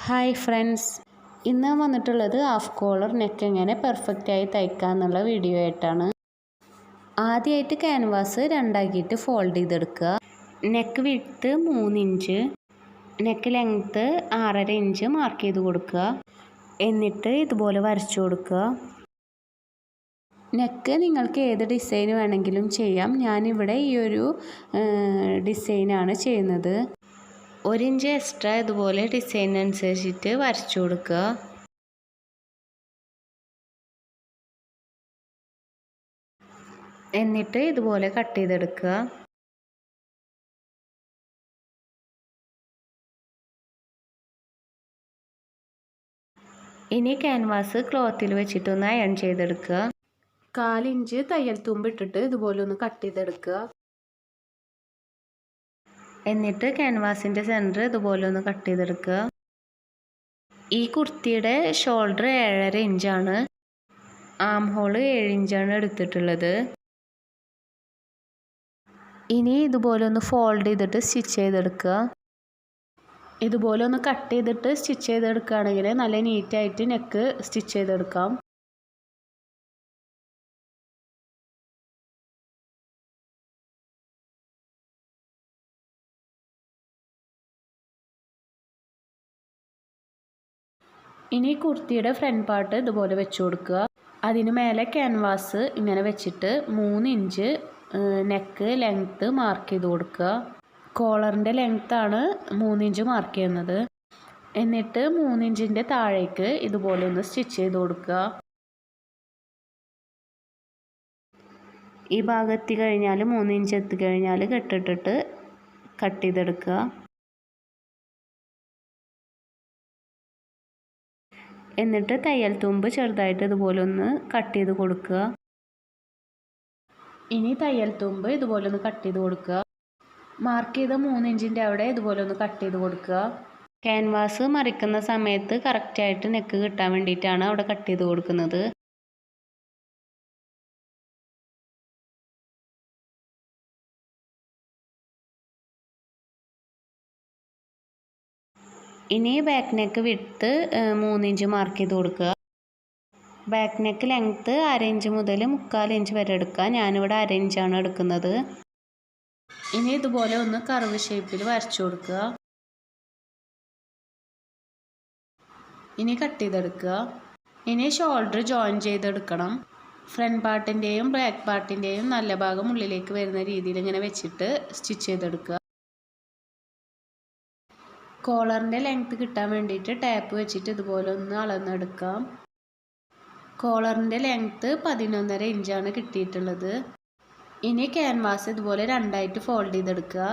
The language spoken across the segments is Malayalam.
ഹായ് ഫ്രണ്ട്സ്, ഇന്ന് വന്നിട്ടുള്ളത് ഹാഫ് കോളർ നെക്ക് എങ്ങനെ പെർഫെക്റ്റായി തയ്ക്കാമെന്നുള്ള വീഡിയോ ആയിട്ടാണ്. ആദ്യമായിട്ട് ക്യാൻവാസ് രണ്ടാക്കിയിട്ട് ഫോൾഡ് ചെയ്തെടുക്കുക. Neck width 3 inch, neck length 6.5 inch mark ചെയ്ത് കൊടുക്കുക. എന്നിട്ട് ഇതുപോലെ വരച്ചു കൊടുക്കുക. നെക്ക് നിങ്ങൾക്ക് ഏത് ഡിസൈൻ വേണമെങ്കിലും ചെയ്യാം. ഞാനിവിടെ ഈ ഒരു ഡിസൈനാണ് ചെയ്യുന്നത്. 1 ഇഞ്ച് എക്സ്ട്രാ ഇതുപോലെ ഡിസൈൻ അനുസരിച്ചിട്ട് വരച്ചു കൊടുക്കുക. എന്നിട്ട് ഇതുപോലെ കട്ട് ചെയ്തെടുക്കുക. ഇനി ക്യാൻവാസ് ക്ലോത്തിൽ വെച്ചിട്ടൊന്ന് അയൺ ചെയ്തെടുക്കുക. 1/4 ഇഞ്ച് തയ്യൽ തുമ്പ് ഇട്ടിട്ട് ഇതുപോലെ ഒന്ന് കട്ട് ചെയ്തെടുക്കുക. എന്നിട്ട് ക്യാൻവാസിൻ്റെ സെൻറ്റർ ഇതുപോലെ ഒന്ന് കട്ട് ചെയ്തെടുക്കുക. ഈ കുർത്തിയുടെ ഷോൾഡർ 7.5 ഇഞ്ചാണ്. ആം ഹോൾ 7 ഇഞ്ചാണ് എടുത്തിട്ടുള്ളത്. ഇനി ഇതുപോലെ ഒന്ന് ഫോൾഡ് ചെയ്തിട്ട് സ്റ്റിച്ച് ചെയ്തെടുക്കുക. ഇതുപോലെ ഒന്ന് കട്ട് ചെയ്തിട്ട് സ്റ്റിച്ച് ചെയ്തെടുക്കുകയാണെങ്കിൽ നല്ല നീറ്റായിട്ട് നെക്ക് സ്റ്റിച്ച് ചെയ്തെടുക്കാം. ഇനി കുർത്തിയുടെ ഫ്രണ്ട് പാർട്ട് ഇതുപോലെ വെച്ച് കൊടുക്കുക. അതിന് മേലെ ക്യാൻവാസ് ഇങ്ങനെ വെച്ചിട്ട് 3 ഇഞ്ച് നെക്ക് ലെങ്ത്ത് മാർക്ക് ചെയ്ത് കൊടുക്കുക. കോളറിൻ്റെ ലെങ്ത്താണ് 3 ഇഞ്ച് മാർക്ക് ചെയ്യുന്നത്. എന്നിട്ട് 3 ഇഞ്ചിൻ്റെ താഴേക്ക് ഇതുപോലെ ഒന്ന് സ്റ്റിച്ച് ചെയ്ത് കൊടുക്കുക. ഈ ഭാഗം എത്തിക്കഴിഞ്ഞാൽ 3 ഇഞ്ച് എത്തിക്കഴിഞ്ഞാൽ കെട്ടിട്ടിട്ട് കട്ട് ചെയ്തെടുക്കുക. എന്നിട്ട് തയ്യൽ തുമ്പ് ചെറുതായിട്ട് ഇതുപോലെ ഒന്ന് കട്ട് ചെയ്ത് കൊടുക്കുക. ഇനി തയ്യൽ തുമ്പ് ഇതുപോലെ ഒന്ന് കട്ട് ചെയ്ത് കൊടുക്കുക. മാർക്ക് ചെയ്ത 3 ഇഞ്ചിൻ്റെ അവിടെ ഇതുപോലെ ഒന്ന് കട്ട് ചെയ്ത് കൊടുക്കുക. ക്യാൻവാസ് മറിക്കുന്ന സമയത്ത് കറക്റ്റായിട്ട് നെക്ക് കിട്ടാൻ വേണ്ടിയിട്ടാണ് അവിടെ കട്ട് ചെയ്ത് കൊടുക്കുന്നത്. ഇനി back neck width 3 inch mark ചെയ്ത് കൊടുക്കുക. ബാക്ക് നെക്ക് ലെങ്ത്ത് 1/2 ഇഞ്ച് മുതൽ 3/4 ഇഞ്ച് വരെ എടുക്കുക. ഞാനിവിടെ 1/2 ഇഞ്ചാണ് എടുക്കുന്നത്. ഇനി ഇതുപോലെ ഒന്ന് കർവ് ഷേപ്പിൽ വരച്ചു കൊടുക്കുക. ഇനി കട്ട് ചെയ്തെടുക്കുക. ഇനി ഷോൾഡർ ജോയിൻ ചെയ്തെടുക്കണം. ഫ്രണ്ട് പാർട്ടിൻ്റെയും ബാക്ക് പാർട്ടിൻ്റെയും നല്ല ഭാഗം ഉള്ളിലേക്ക് വരുന്ന രീതിയിൽ ഇങ്ങനെ വെച്ചിട്ട് സ്റ്റിച്ച് ചെയ്തെടുക്കുക. കോളറിൻ്റെ ലെങ്ത്ത് കിട്ടാൻ വേണ്ടിയിട്ട് ടാപ്പ് വെച്ചിട്ട് ഇതുപോലെ ഒന്ന് അളന്നെടുക്കാം. കോളറിൻ്റെ ലെങ്ത്ത് 11.5 ഇഞ്ചാണ് കിട്ടിയിട്ടുള്ളത്. ഇനി ക്യാൻവാസ് ഇതുപോലെ രണ്ടായിട്ട് ഫോൾഡ് ചെയ്തെടുക്കുക.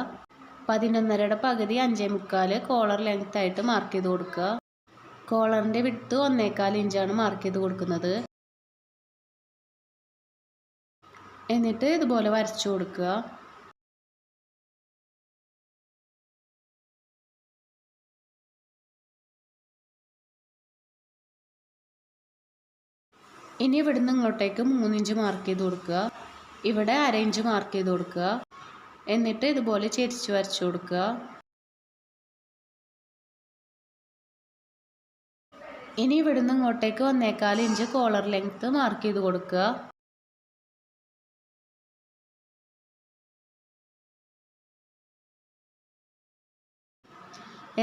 11.5യുടെ പകുതി 5.25 കോളർ ലെങ്ത്തായിട്ട് മാർക്ക് ചെയ്ത് കൊടുക്കുക. കോളറിൻ്റെ വിഡ്ത്ത് 1.25 ഇഞ്ചാണ് മാർക്ക് ചെയ്ത് കൊടുക്കുന്നത്. എന്നിട്ട് ഇതുപോലെ വരച്ചു കൊടുക്കുക. ഇനി ഇവിടുന്ന് ഇങ്ങോട്ടേക്ക് 3 ഇഞ്ച് മാർക്ക് ചെയ്ത് കൊടുക്കുക. ഇവിടെ 1/2 ഇഞ്ച് മാർക്ക് ചെയ്ത് കൊടുക്കുക. എന്നിട്ട് ഇതുപോലെ ചെരിച്ച് വരച്ചു കൊടുക്കുക. ഇനി ഇവിടുന്ന് ഇങ്ങോട്ടേക്ക് 1.25 ഇഞ്ച് കോളർ ലെങ്ത്ത് മാർക്ക് ചെയ്ത് കൊടുക്കുക.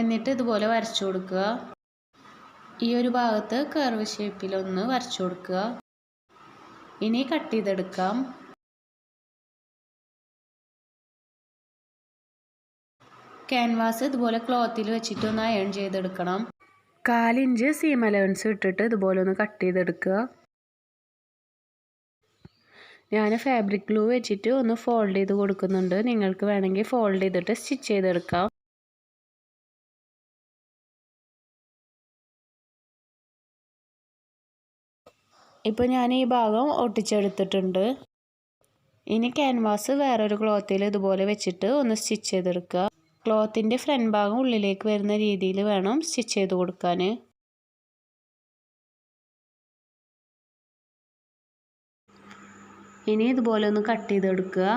എന്നിട്ട് ഇതുപോലെ വരച്ചു കൊടുക്കുക. ഈ ഒരു ഭാഗത്ത് കർവ് ഷേപ്പിലൊന്ന് വരച്ചു കൊടുക്കുക. ഇനി കട്ട് ചെയ്തെടുക്കാം. ക്യാൻവാസ് ഇതുപോലെ ക്ലോത്തിൽ വെച്ചിട്ടൊന്ന് അയൺ ചെയ്തെടുക്കണം. 1/4 ഇഞ്ച് സീം അലവൻസ് ഇട്ടിട്ട് ഇതുപോലെ ഒന്ന് കട്ട് ചെയ്തെടുക്കുക. ഞാൻ ഫാബ്രിക് ഗ്ലൂ വെച്ചിട്ട് ഒന്ന് ഫോൾഡ് ചെയ്ത് കൊടുക്കുന്നുണ്ട്. നിങ്ങൾക്ക് വേണമെങ്കിൽ ഫോൾഡ് ചെയ്തിട്ട് സ്റ്റിച്ച് ചെയ്തെടുക്കാം. ഇപ്പോൾ ഞാൻ ഈ ഭാഗം ഒട്ടിച്ചെടുത്തിട്ടുണ്ട്. ഇനി ക്യാൻവാസ് വേറൊരു ക്ലോത്തിൽ ഇതുപോലെ വെച്ചിട്ട് ഒന്ന് സ്റ്റിച്ച് ചെയ്തെടുക്കുക. ക്ലോത്തിൻ്റെ ഫ്രണ്ട് ഭാഗം ഉള്ളിലേക്ക് വരുന്ന രീതിയിൽ വേണം സ്റ്റിച്ച് ചെയ്ത് കൊടുക്കാൻ. ഇനി ഇതുപോലെ ഒന്ന് കട്ട് ചെയ്തെടുക്കുക.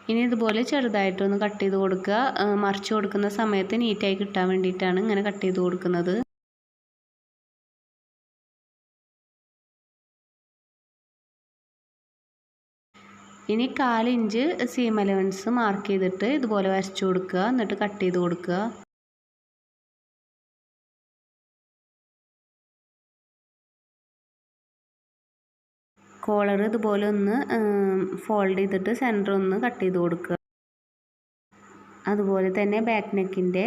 ഇനി ഇതുപോലെ ചെറുതായിട്ടൊന്ന് കട്ട് ചെയ്ത് കൊടുക്കുക. മറിച്ച് കൊടുക്കുന്ന സമയത്ത് നീറ്റായി കിട്ടാൻ വേണ്ടിയിട്ടാണ് ഇങ്ങനെ കട്ട് ചെയ്ത് കൊടുക്കുന്നത്. ഇനി 1/4 ഇഞ്ച് സീം അലവൻസ് മാർക്ക് ചെയ്തിട്ട് ഇതുപോലെ വരച്ചു കൊടുക്കുക. എന്നിട്ട് കട്ട് ചെയ്ത് കൊടുക്കുക. കോളർ ഇതുപോലെ ഒന്ന് ഫോൾഡ് ചെയ്തിട്ട് സെൻറ്റർ ഒന്ന് കട്ട് ചെയ്ത് കൊടുക്കുക. അതുപോലെ തന്നെ ബാക്ക് നെക്കിൻ്റെ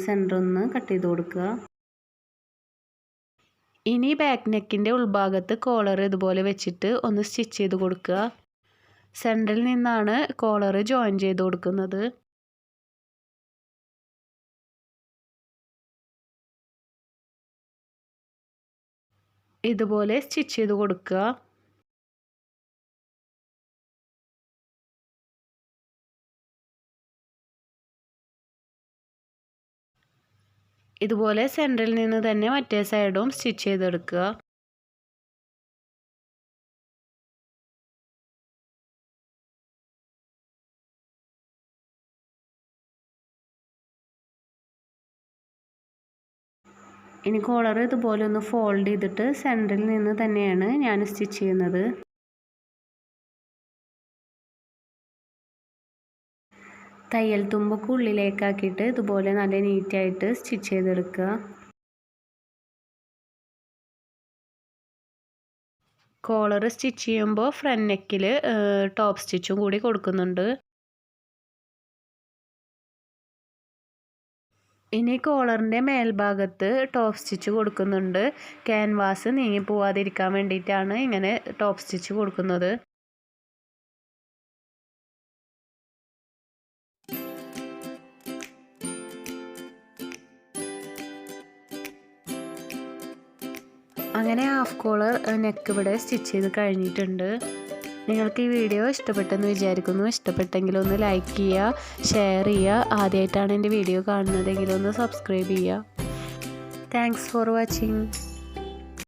സെൻറ്റർ ഒന്ന് കട്ട് ചെയ്ത് കൊടുക്കുക. ഇനി ബാക്ക് നെക്കിൻ്റെ ഉൾഭാഗത്ത് കോളർ ഇതുപോലെ വെച്ചിട്ട് ഒന്ന് സ്റ്റിച്ച് ചെയ്ത് കൊടുക്കുക. സെൻറ്ററിൽ നിന്നാണ് കോളർ ജോയിൻ ചെയ്ത് കൊടുക്കുന്നത്. ഇതുപോലെ സ്റ്റിച്ച് ചെയ്ത് കൊടുക്കുക. ഇതുപോലെ സെൻറ്ററിൽ നിന്ന് തന്നെ മറ്റേ സൈഡും സ്റ്റിച്ച് ചെയ്തെടുക്കുക. ഇനി കോളർ ഇതുപോലെ ഒന്ന് ഫോൾഡ് ചെയ്തിട്ട് സെൻറ്ററിൽ നിന്ന് തന്നെയാണ് ഞാൻ സ്റ്റിച്ച് ചെയ്യുന്നത്. തയ്യൽ തുമ്പൊക്കെ ഉള്ളിലേക്കാക്കിയിട്ട് ഇതുപോലെ നല്ല നീറ്റായിട്ട് സ്റ്റിച്ച് ചെയ്തെടുക്കുക. കോളർ സ്റ്റിച്ച് ചെയ്യുമ്പോൾ ഫ്രണ്ട് നെക്കിൽ ടോപ്പ് സ്റ്റിച്ചും കൂടി കൊടുക്കുന്നുണ്ട്. ഇനി കോളറിൻ്റെ മേൽഭാഗത്ത് ടോപ്പ് സ്റ്റിച്ച് കൊടുക്കുന്നുണ്ട്. ക്യാൻവാസ് നീങ്ങി പോവാതിരിക്കാൻ വേണ്ടിയിട്ടാണ് ഇങ്ങനെ ടോപ്പ് സ്റ്റിച്ച് കൊടുക്കുന്നത്. അങ്ങനെ ഹാഫ് കോളർ നെക്ക് ഇവിടെ സ്റ്റിച്ച് ചെയ്ത് കഴിഞ്ഞിട്ടുണ്ട്. നിങ്ങൾക്ക് ഈ വീഡിയോ ഇഷ്ടപ്പെട്ടെന്ന് വിചാരിക്കുന്നു. ഇഷ്ടപ്പെട്ടെങ്കിൽ ഒന്ന് ലൈക്ക് ചെയ്യുക, ഷെയർ ചെയ്യുക. ആദ്യമായിട്ടാണ് എൻ്റെ വീഡിയോ കാണുന്നതെങ്കിൽ ഒന്ന് സബ്സ്ക്രൈബ് ചെയ്യുക. Thanks for watching.